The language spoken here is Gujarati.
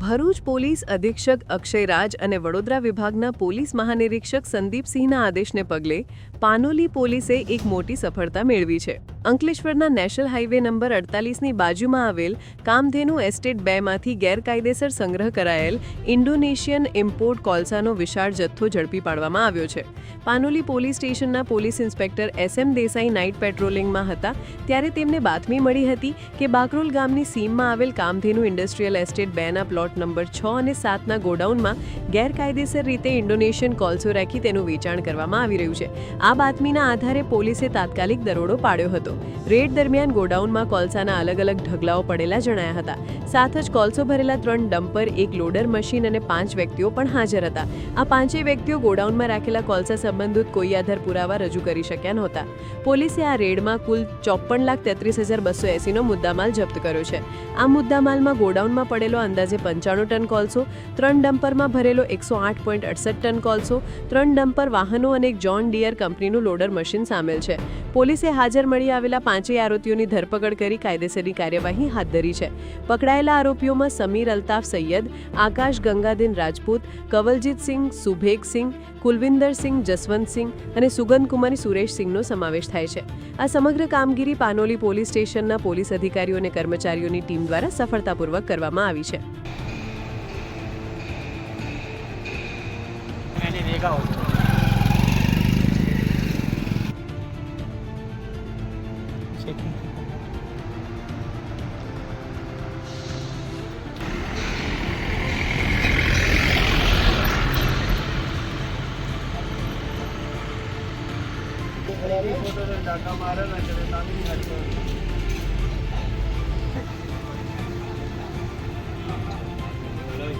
ભરૂચ પોલીસ અધિક્ષક અક્ષય રાજ અને વડોદરા વિભાગના પોલીસ મહાનિરીક્ષક સંદીપસિંહના આદેશને પગલે પાનોલી પોલીસે એક મોટી સફળતા મેળવી છે। અંકલેશ્વરના નેશનલ હાઈવે નંબર 48ની બાજુમાં આવેલ કામધેનુ એસ્ટેટ 2માંથી ગેરકાયદેસર સંગ્રહ કરાયેલ ઇન્ડોનેશિયન ઇમ્પોર્ટ કોલસાનો વિશાળ જથ્થો ઝડપી પાડવામાં આવ્યો છે। પાનોલી પોલીસ સ્ટેશનના police inspector SM Desai night પેટ્રોલિંગમાં હતા ત્યારે તેમને બાતમી મળી હતી કે બાકરોલ ગામની સીમમાં આવેલ કામધેનુ ઇન્ડસ્ટ્રીયલ એસ્ટેટ 2ના પ્લોટ નંબર 6 અને 7ના ગોડાઉનમાં ગેરકાયદેસર રીતે ઇન્ડોનેશિયન કોલસો રાખી તેનું વેચાણ કરવામાં આવી રહ્યું છે। આ બાતમીના આધારે પોલીસે તાત્કાલિક દરોડો પાડ્યો હતો। રેડ દરમિયાન ગોડાઉનમાં કોલસાના અલગ અલગ ઢગલાઓ પડેલા જણાયા હતા। સાથ જ કોલસો ભરેલા 3 ડમ્પર, એક લોડર મશીન અને 5 વ્યક્તિઓ પણ હાજર હતા। આ 5 વ્યક્તિઓ ગોડાઉનમાં રાખેલા કોલસા સંબંધિત કોઈ આધાર પુરાવા રજૂ કરી શક્યા નહોતા। પોલીસે આ રેડમાં કુલ 54,33,280નો મુદ્દામાલ જપ્ત કર્યો છે। આ મુદ્દામાલમાં ગોડાઉનમાં પડેલો અંદાજે 95 ટન કોલસો, 3 ડમ્પરમાં ભરેલો 108.68 ટન કોલસો, 3 ડમ્પર વાહનો અને એક જોન ડિયર કંપનીનું લોડર મશીન સામેલ છે। પોલીસે હાજર મળી આવેલા 5 આરોપીઓની ધરપકડ કરી કાયદેસરની કાર્યવાહી હાથ ધરી છે। પકડાયેલા આરોપીઓમાં સમીર અલ્તાફ સૈયદ, આકાશ ગંગાદિન રાજપૂત, કવલજીત સિંહ, સુભેગ સિંહ, કુલવિંદર સિંહ, જસવંત સિંહ અને સુગંધ કુમારી સુરેશ સિંહનો સમાવેશ થાય છે। આ સમગ્ર કામગીરી પાનોલી પોલીસ સ્ટેશનના પોલીસ અધિકારીઓ અને કર્મચારીઓની ટીમ દ્વારા સફળતાપૂર્વક કરવામાં આવી છે। फोटो डाका मारा ना चले